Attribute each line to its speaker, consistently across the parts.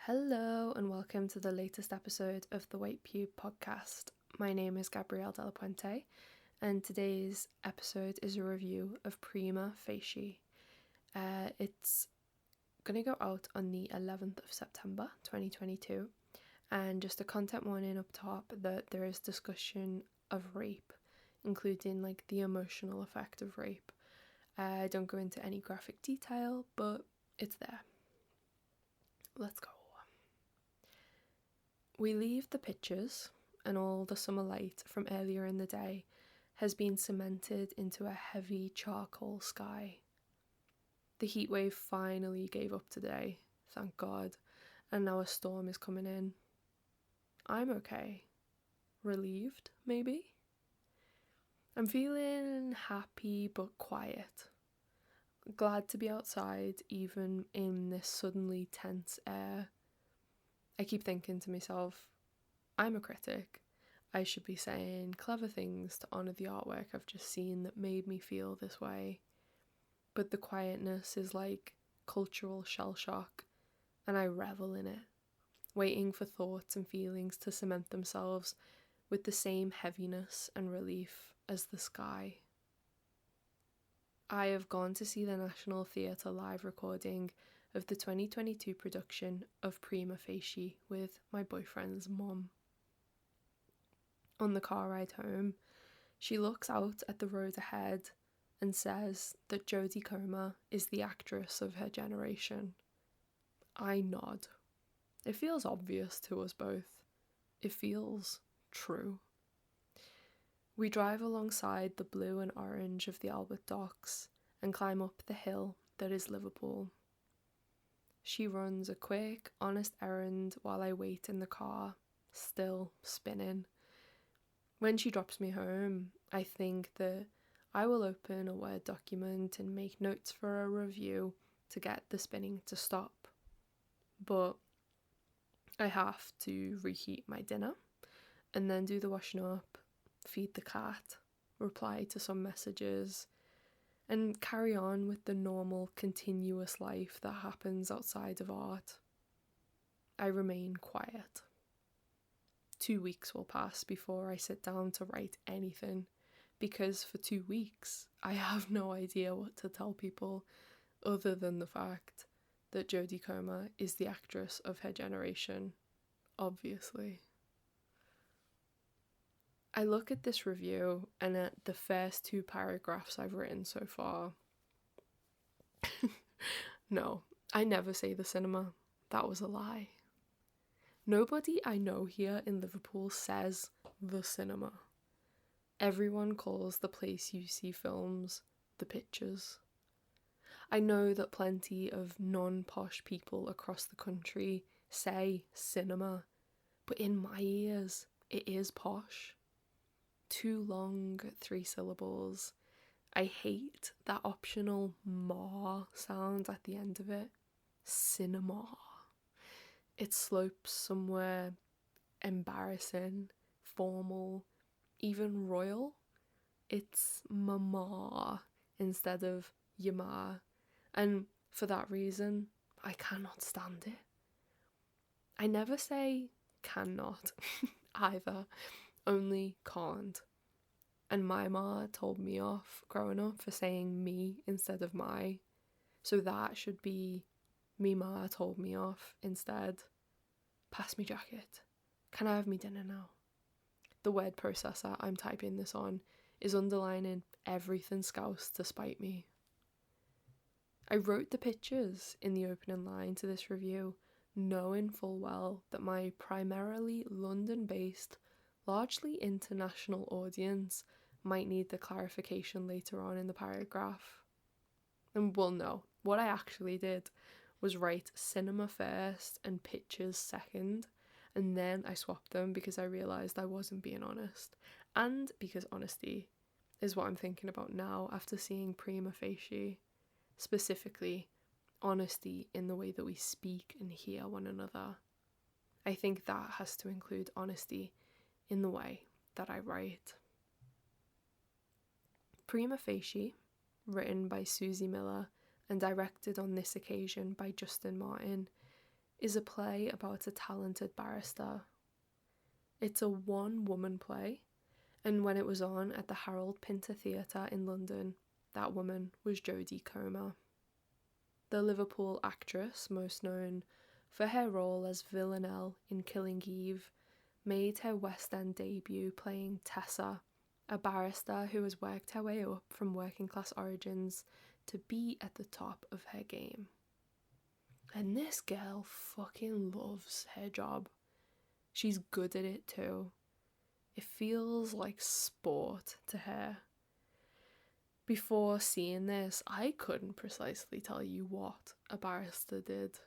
Speaker 1: Hello and welcome to the latest episode of the White Pube podcast. My name is Gabrielle Della Puente and today's episode is a review of Prima Facie. It's going to go out on the 11th of September 2022, and just a content warning up top that there is discussion of rape, including like the emotional effect of rape. I don't go into any graphic detail, but it's there. Let's go. We leave the pictures and all the summer light from earlier in the day has been cemented into a heavy charcoal sky. The heatwave finally gave up today, thank God, and now a storm is coming in. I'm okay. Relieved, maybe? I'm feeling happy but quiet. Glad to be outside even in this suddenly tense air. I keep thinking to myself, I'm a critic. I should be saying clever things to honour the artwork I've just seen that made me feel this way. But the quietness is like cultural shell shock, and I revel in it, waiting for thoughts and feelings to cement themselves with the same heaviness and relief as the sky. I have gone to see the National Theatre live recording of the 2022 production of Prima Facie with my boyfriend's mum. On the car ride home, she looks out at the road ahead and says that Jodie Comer is the actress of her generation. I nod. It feels obvious to us both. It feels true. We drive alongside the blue and orange of the Albert Docks and climb up the hill that is Liverpool. She runs a quick, honest errand while I wait in the car, still spinning. When she drops me home, I think that I will open a Word document and make notes for a review to get the spinning to stop. But I have to reheat my dinner and then do the washing up, feed the cat, reply to some messages, and carry on with the normal, continuous life that happens outside of art. I remain quiet. 2 weeks will pass before I sit down to write anything, because for 2 weeks I have no idea what to tell people other than the fact that Jodie Comer is the actress of her generation, obviously. I look at this review and at the first 2 paragraphs I've written so far. No, I never say the cinema. That was a lie. Nobody I know here in Liverpool says the cinema. Everyone calls the place you see films the pictures. I know that plenty of non-posh people across the country say cinema, but in my ears, it is posh. 2 long 3 syllables. I hate that optional ma sound at the end of it. Cinema. It slopes somewhere embarrassing, formal, even royal. It's mama instead of yama, and for that reason, I cannot stand it. I never say cannot either. Only can't. And my ma told me off growing up for saying me instead of my, so that should be me ma told me off instead. Pass me jacket. Can I have me dinner now? The word processor I'm typing this on is underlining everything scouse to spite me. I wrote the pictures in the opening line to this review, knowing full well that my primarily London-based, largely international audience might need the clarification later on in the paragraph. And well, no, what I actually did was write cinema first and pictures second, and then I swapped them because I realised I wasn't being honest, and because honesty is what I'm thinking about now after seeing Prima Facie, specifically honesty in the way that we speak and hear one another. I think that has to include honesty in the way that I write. Prima Facie, written by Susie Miller and directed on this occasion by Justin Martin, is a play about a talented barrister. It's a one-woman play, and when it was on at the Harold Pinter Theatre in London, that woman was Jodie Comer. The Liverpool actress, most known for her role as Villanelle in Killing Eve, made her West End debut playing Tessa, a barrister who has worked her way up from working class origins to be at the top of her game. And this girl fucking loves her job. She's good at it too. It feels like sport to her. Before seeing this, I couldn't precisely tell you what a barrister did.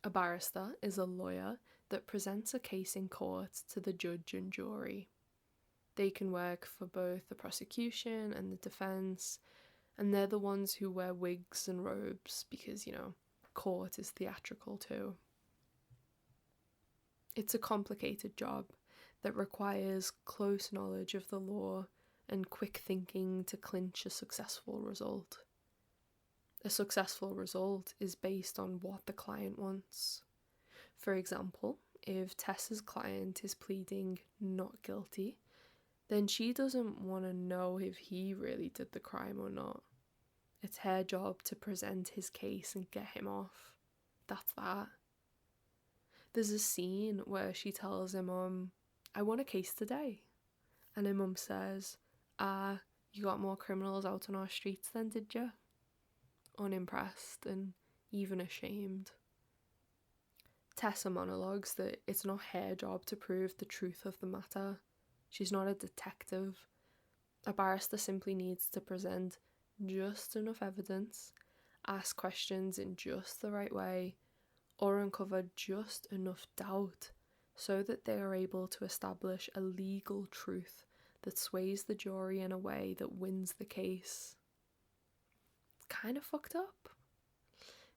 Speaker 1: A barrister is a lawyer that presents a case in court to the judge and jury. They can work for both the prosecution and the defence, and they're the ones who wear wigs and robes because, court is theatrical too. It's a complicated job that requires close knowledge of the law and quick thinking to clinch a successful result. A successful result is based on what the client wants. For example, if Tessa's client is pleading not guilty, then she doesn't want to know if he really did the crime or not. It's her job to present his case and get him off. That's that. There's a scene where she tells her mum, "I won a case today." And her mum says, "You got more criminals out on our streets then, did you?" Unimpressed and even ashamed. Tessa monologues that it's not her job to prove the truth of the matter. She's not a detective. A barrister simply needs to present just enough evidence, ask questions in just the right way, or uncover just enough doubt so that they are able to establish a legal truth that sways the jury in a way that wins the case. It's kind of fucked up.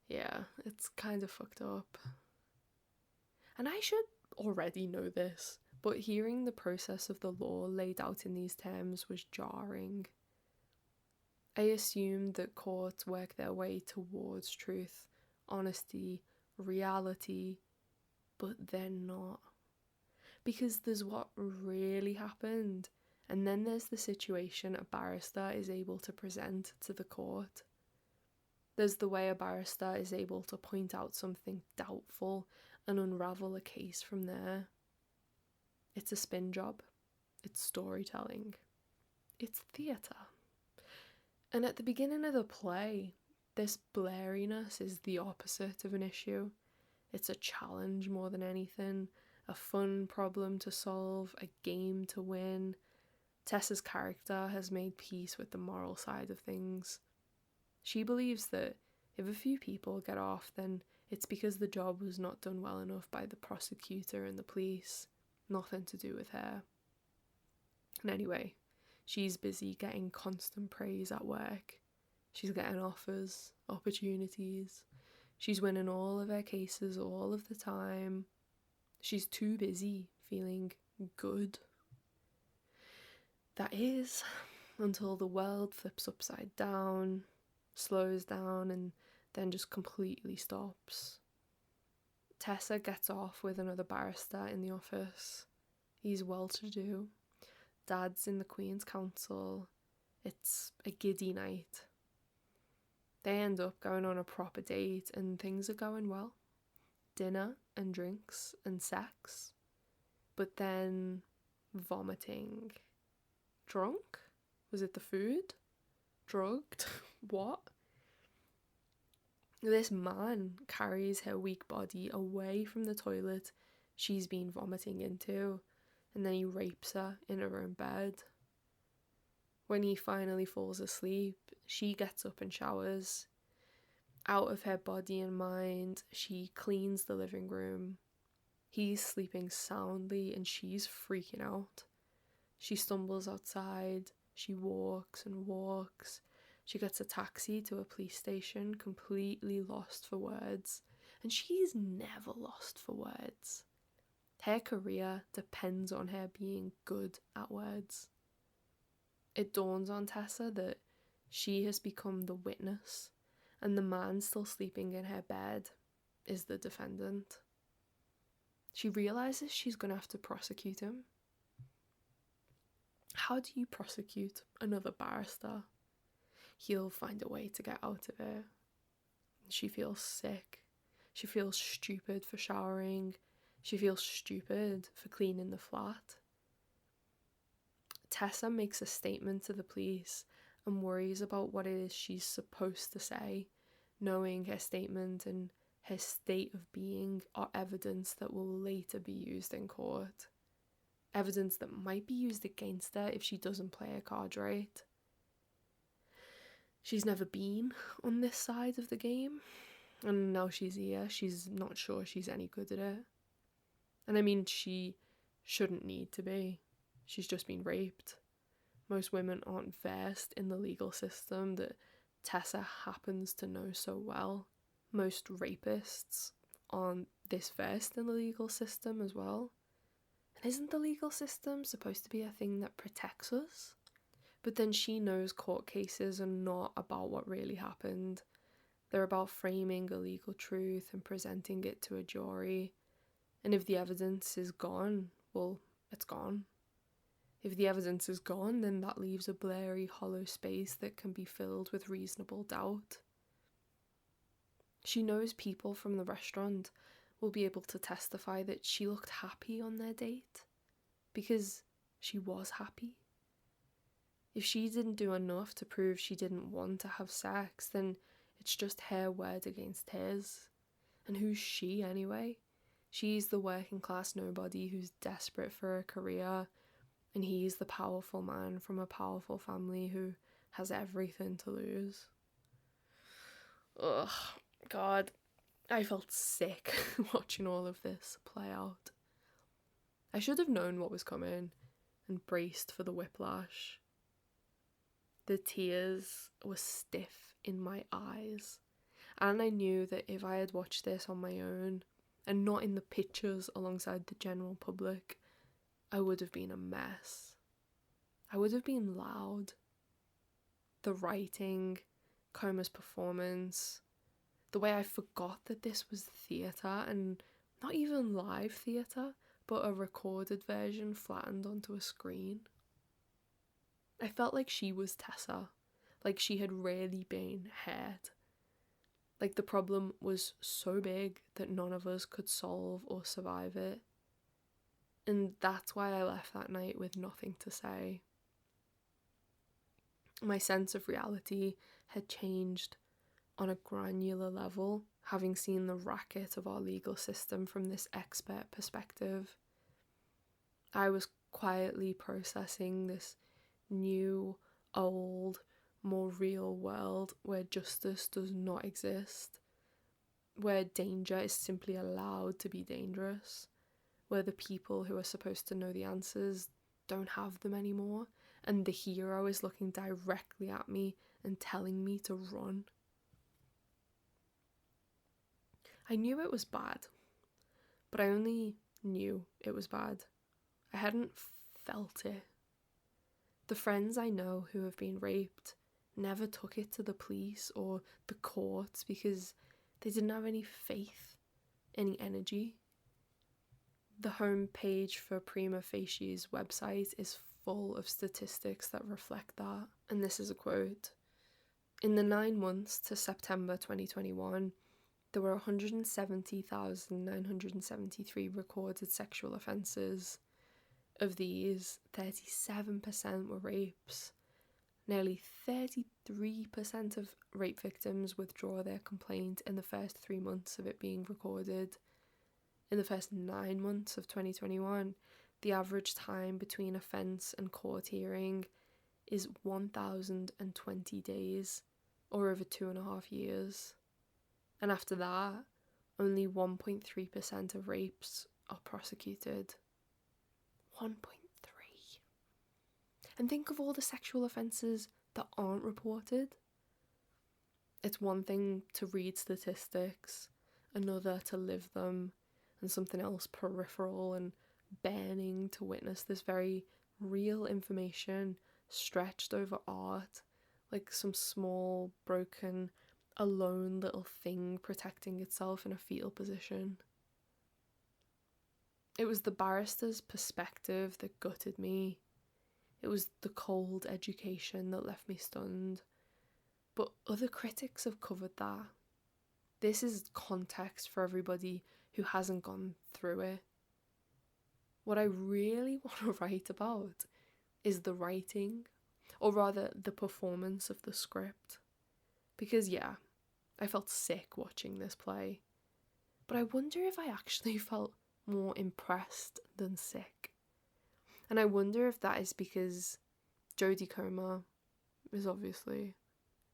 Speaker 1: Yeah, it's kind of fucked up. And I should already know this, but hearing the process of the law laid out in these terms was jarring. I assumed that courts work their way towards truth, honesty, reality, but they're not. Because there's what really happened, and then there's the situation a barrister is able to present to the court. There's the way a barrister is able to point out something doubtful and unravel a case from there. It's a spin job. It's storytelling. It's theatre. And at the beginning of the play, this blariness is the opposite of an issue. It's a challenge more than anything, a fun problem to solve, a game to win. Tessa's character has made peace with the moral side of things. She believes that if a few people get off, then it's because the job was not done well enough by the prosecutor and the police. Nothing to do with her. And anyway, she's busy getting constant praise at work. She's getting offers, opportunities. She's winning all of her cases all of the time. She's too busy feeling good. That is, until the world flips upside down, slows down, and then just completely stops. Tessa gets off with another barrister in the office. He's well-to-do. Dad's in the Queen's Council. It's a giddy night. They end up going on a proper date and things are going well. Dinner and drinks and sex. But then vomiting. Drunk? Was it the food? Drugged? What? This man carries her weak body away from the toilet she's been vomiting into, and then he rapes her in her own bed. When he finally falls asleep, she gets up and showers. Out of her body and mind, she cleans the living room. He's sleeping soundly and she's freaking out. She stumbles outside, she walks and walks. She gets a taxi to a police station, completely lost for words. And she's never lost for words. Her career depends on her being good at words. It dawns on Tessa that she has become the witness, and the man still sleeping in her bed is the defendant. She realises she's going to have to prosecute him. How do you prosecute another barrister? He'll find a way to get out of it. She feels sick. She feels stupid for showering. She feels stupid for cleaning the flat. Tessa makes a statement to the police and worries about what it is she's supposed to say, knowing her statement and her state of being are evidence that will later be used in court. Evidence that might be used against her if she doesn't play her cards right. She's never been on this side of the game, and now she's here. She's not sure she's any good at it. And I mean, she shouldn't need to be. She's just been raped. Most women aren't versed in the legal system that Tessa happens to know so well. Most rapists aren't this versed in the legal system as well. And isn't the legal system supposed to be a thing that protects us? But then she knows court cases are not about what really happened. They're about framing a legal truth and presenting it to a jury. And if the evidence is gone, well, it's gone. If the evidence is gone, then that leaves a blurry, hollow space that can be filled with reasonable doubt. She knows people from the restaurant will be able to testify that she looked happy on their date because she was happy. If she didn't do enough to prove she didn't want to have sex, then it's just her word against his. And who's she anyway? She's the working class nobody who's desperate for a career, and he's the powerful man from a powerful family who has everything to lose. Ugh, God, I felt sick watching all of this play out. I should have known what was coming and braced for the whiplash. The tears were stiff in my eyes, and I knew that if I had watched this on my own and not in the pictures alongside the general public, I would have been a mess. I would have been loud. The writing, Coma's performance, the way I forgot that this was theatre, and not even live theatre, but a recorded version flattened onto a screen. I felt like she was Tessa, like she had really been hurt. Like the problem was so big that none of us could solve or survive it. And that's why I left that night with nothing to say. My sense of reality had changed on a granular level, having seen the racket of our legal system from this expert perspective. I was quietly processing this new, old, more real world where justice does not exist, where danger is simply allowed to be dangerous, where the people who are supposed to know the answers don't have them anymore, and the hero is looking directly at me and telling me to run. I knew it was bad, but I only knew it was bad. I hadn't felt it. The friends I know who have been raped never took it to the police or the courts because they didn't have any faith, any energy. The homepage for Prima Facie's website is full of statistics that reflect that, and this is a quote. In the 9 months to September 2021, there were 170,973 recorded sexual offences. Of these, 37% were rapes. Nearly 33% of rape victims withdraw their complaint in the first 3 months of it being recorded. In the first 9 months of 2021, the average time between offence and court hearing is 1,020 days, or over 2.5 years. And after that, only 1.3% of rapes are prosecuted. 1.3. And think of all the sexual offences that aren't reported. It's one thing to read statistics, another to live them, and something else peripheral and burning to witness this very real information stretched over art, like some small, broken, a lone little thing protecting itself in a fetal position. It was the barrister's perspective that gutted me. It was the cold education that left me stunned. But other critics have covered that. This is context for everybody who hasn't gone through it. What I really want to write about is the writing, or rather the performance of the script. Because yeah, I felt sick watching this play. But I wonder if I actually felt more impressed than sick. And I wonder if that is because Jodie Comer is obviously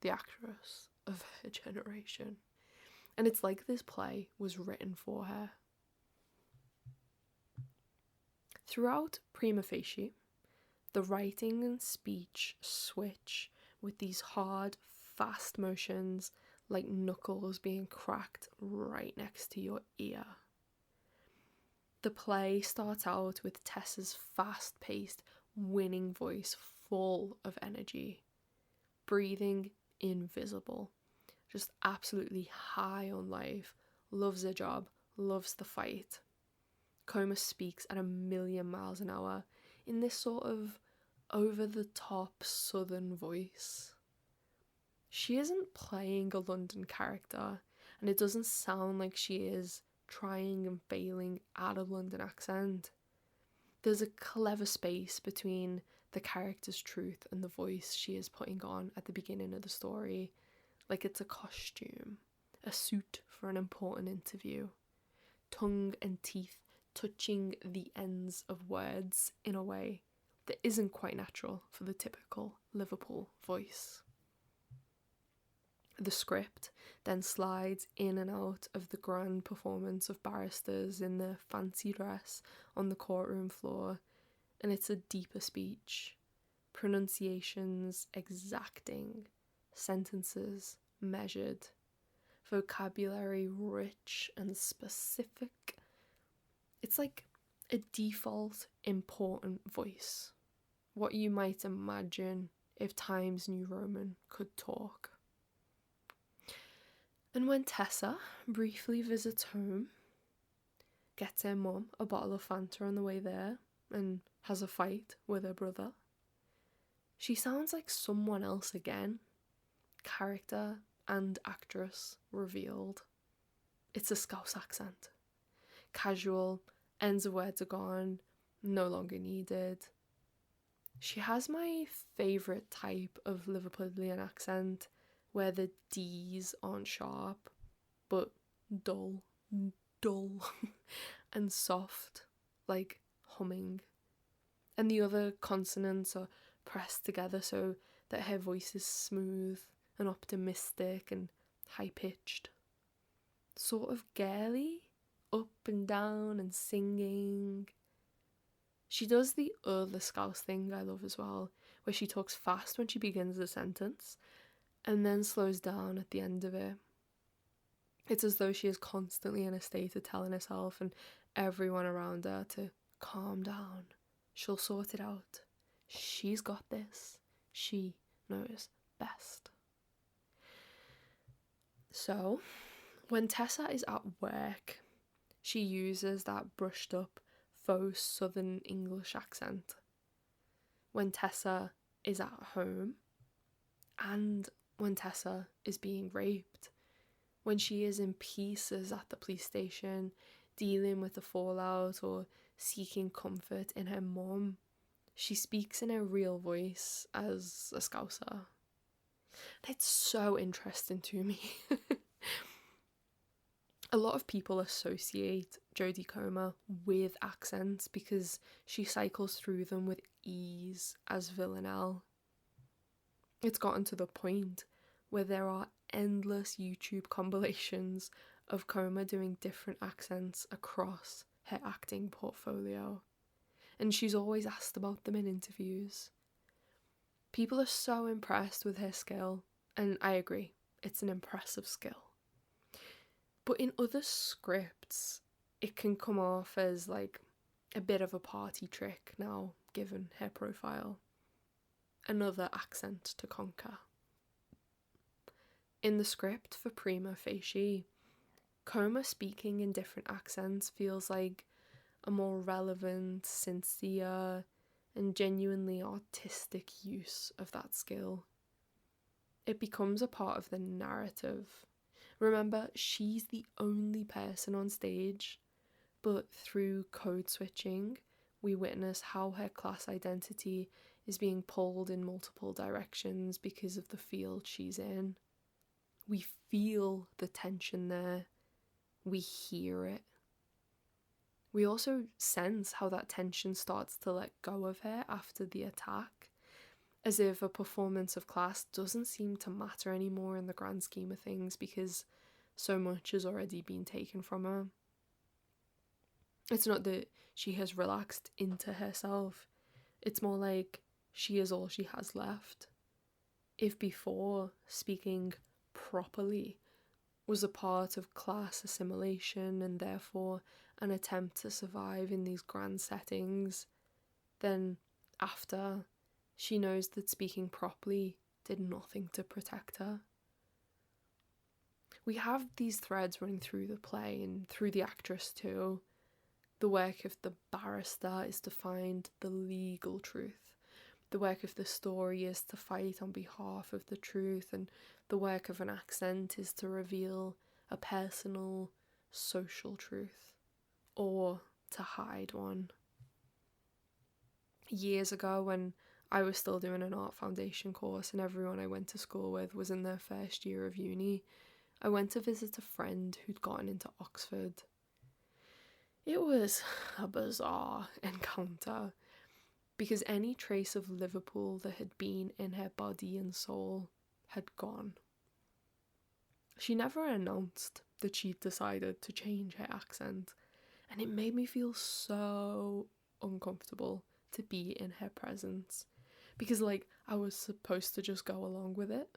Speaker 1: the actress of her generation. And it's like this play was written for her. Throughout Prima Facie, the writing and speech switch with these hard, fast motions like knuckles being cracked right next to your ear. The play starts out with Tessa's fast-paced, winning voice full of energy, breathing invisible, just absolutely high on life, loves her job, loves the fight. Comer speaks at 1,000,000 miles an hour in this sort of over-the-top southern voice. She isn't playing a London character, and it doesn't sound like she is trying and failing at a London accent. There's a clever space between the character's truth and the voice she is putting on at the beginning of the story, like it's a costume, a suit for an important interview, tongue and teeth touching the ends of words in a way that isn't quite natural for the typical Liverpool voice. The script then slides in and out of the grand performance of barristers in their fancy dress on the courtroom floor, and it's a deeper speech. Pronunciations exacting, sentences measured, vocabulary rich and specific. It's like a default important voice, what you might imagine if Times New Roman could talk. And when Tessa briefly visits home, gets her mum a bottle of Fanta on the way there, and has a fight with her brother, she sounds like someone else again. Character and actress revealed. It's a Scouse accent. Casual, ends of words are gone, no longer needed. She has my favourite type of Liverpudlian accent, where the D's aren't sharp, but dull, and soft, like humming. And the other consonants are pressed together so that her voice is smooth and optimistic and high-pitched. Sort of girly, up and down and singing. She does the other Scouse thing I love as well, where she talks fast when she begins the sentence, and then slows down at the end of it. It's as though she is constantly in a state of telling herself and everyone around her to calm down. She'll sort it out. She's got this. She knows best. So, when Tessa is at work, she uses that brushed up faux southern English accent. When Tessa is at home, and when Tessa is being raped, when she is in pieces at the police station, dealing with the fallout or seeking comfort in her mum, she speaks in her real voice as a Scouser. It's so interesting to me. A lot of people associate Jodie Comer with accents because she cycles through them with ease as Villanelle. It's gotten to the point where there are endless YouTube compilations of Comer doing different accents across her acting portfolio, and she's always asked about them in interviews. People are so impressed with her skill, and I agree, it's an impressive skill. But in other scripts, it can come off as like a bit of a party trick now, given her profile. Another accent to conquer. In the script for Prima Facie, Coma speaking in different accents feels like a more relevant, sincere, and genuinely artistic use of that skill. It becomes a part of the narrative. Remember, she's the only person on stage, but through code switching, we witness how her class identity is being pulled in multiple directions because of the field she's in. We feel the tension there. We hear it. We also sense how that tension starts to let go of her after the attack, as if a performance of class doesn't seem to matter anymore in the grand scheme of things because so much has already been taken from her. It's not that she has relaxed into herself, it's more like she is all she has left. If before, speaking properly was a part of class assimilation and therefore an attempt to survive in these grand settings, then after, she knows that speaking properly did nothing to protect her. We have these threads running through the play and through the actress too. The work of the barrister is to find the legal truth. The work of the story is to fight on behalf of the truth, and the work of an accent is to reveal a personal, social truth, or to hide one. Years ago, when I was still doing an art foundation course and everyone I went to school with was in their first year of uni, I went to visit a friend who'd gotten into Oxford. It was a bizarre encounter, because any trace of Liverpool that had been in her body and soul had gone. She never announced that she'd decided to change her accent, and it made me feel so uncomfortable to be in her presence, because I was supposed to just go along with it.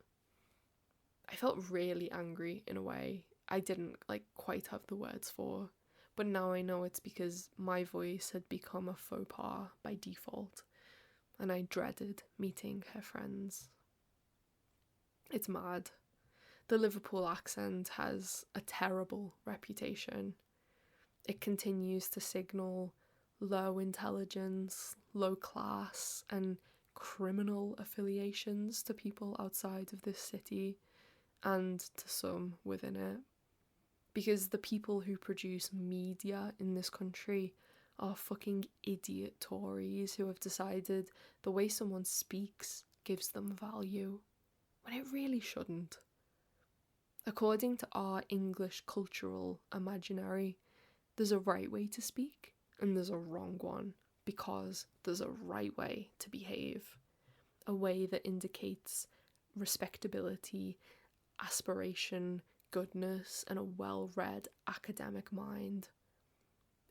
Speaker 1: I felt really angry in a way I didn't quite have the words for, but now I know it's because my voice had become a faux pas by default, and I dreaded meeting her friends. It's mad. The Liverpool accent has a terrible reputation. It continues to signal low intelligence, low class, and criminal affiliations to people outside of this city, and to some within it. Because the people who produce media in this country are fucking idiot Tories who have decided the way someone speaks gives them value, when it really shouldn't. According to our English cultural imaginary, there's a right way to speak and there's a wrong one, because there's a right way to behave, a way that indicates respectability, aspiration, goodness, and a well-read academic mind.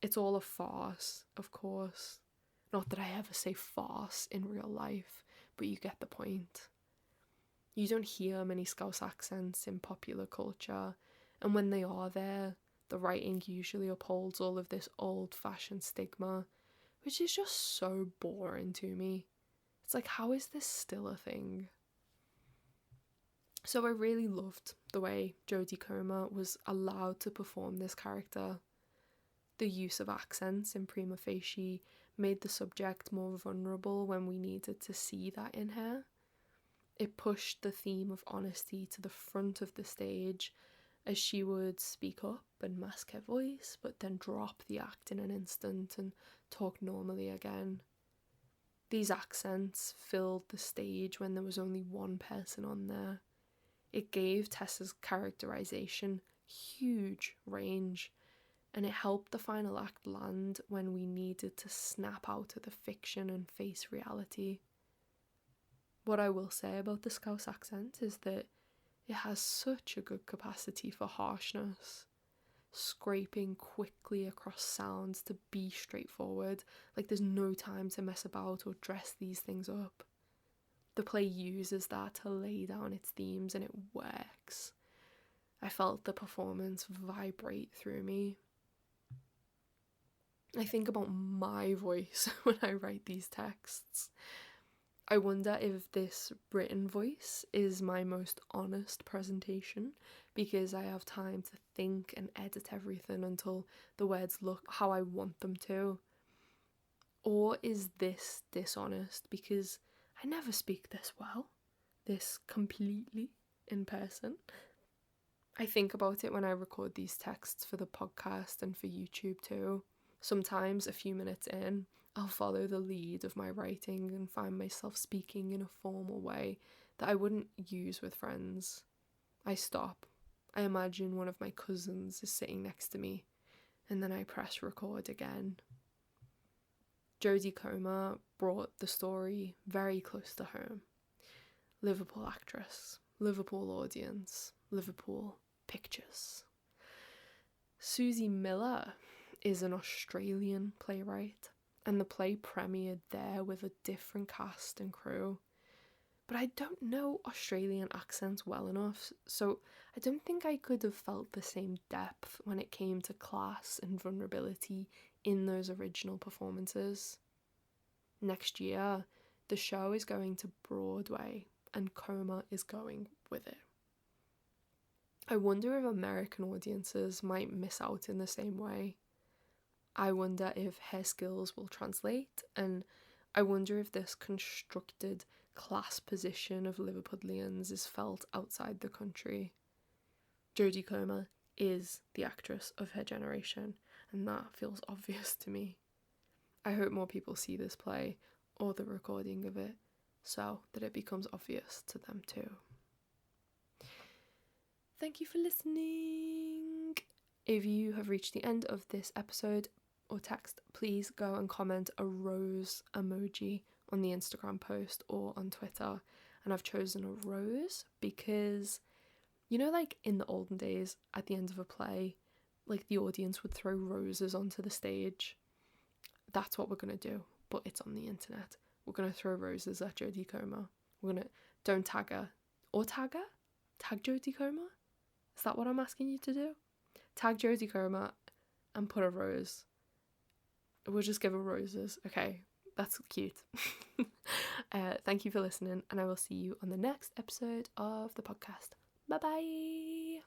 Speaker 1: It's all a farce, of course. Not that I ever say farce in real life, but you get the point. You don't hear many Scouse accents in popular culture, and when they are there, the writing usually upholds all of this old-fashioned stigma, which is just so boring to me. It's like, how is this still a thing? So I really loved the way Jodie Comer was allowed to perform this character. The use of accents in Prima Facie made the subject more vulnerable when we needed to see that in her. It pushed the theme of honesty to the front of the stage, as she would speak up and mask her voice, but then drop the act in an instant and talk normally again. These accents filled the stage when there was only one person on there. It gave Tessa's characterization huge range, and it helped the final act land when we needed to snap out of the fiction and face reality. What I will say about the Scouse accent is that it has such a good capacity for harshness, scraping quickly across sounds to be straightforward, like there's no time to mess about or dress these things up. The play uses that to lay down its themes, and it works. I felt the performance vibrate through me. I think about my voice when I write these texts. I wonder if this written voice is my most honest presentation because I have time to think and edit everything until the words look how I want them to. Or is this dishonest because I never speak this well, this completely in person? I think about it when I record these texts for the podcast and for YouTube too. Sometimes a few minutes in, I'll follow the lead of my writing and find myself speaking in a formal way that I wouldn't use with friends. I stop. I imagine one of my cousins is sitting next to me, and then I press record again. Jodie Comer brought the story very close to home. Liverpool actress, Liverpool audience, Liverpool pictures. Susie Miller is an Australian playwright, and the play premiered there with a different cast and crew. But I don't know Australian accents well enough, so I don't think I could have felt the same depth when it came to class and vulnerability in those original performances. Next year, the show is going to Broadway, and Coma is going with it. I wonder if American audiences might miss out in the same way. I wonder if her skills will translate, and I wonder if this constructed class position of Liverpudlians is felt outside the country. Jodie Comer is the actress of her generation, and that feels obvious to me. I hope more people see this play, or the recording of it, so that it becomes obvious to them too. Thank you for listening. If you have reached the end of this episode or text, please go and comment a rose emoji on the Instagram post or on Twitter. And I've chosen a rose because, you know, like in the olden days at the end of a play, like the audience would throw roses onto the stage. That's what we're going to do, but it's on the internet. We're going to throw roses at Jodie Comer. Don't tag her. Or tag her? Tag Jodie Comer? Is that what I'm asking you to do? Tag Jodie Comer and put a rose. We'll just give her roses. Okay, that's cute. Thank you for listening, and I will see you on the next episode of the podcast. Bye-bye.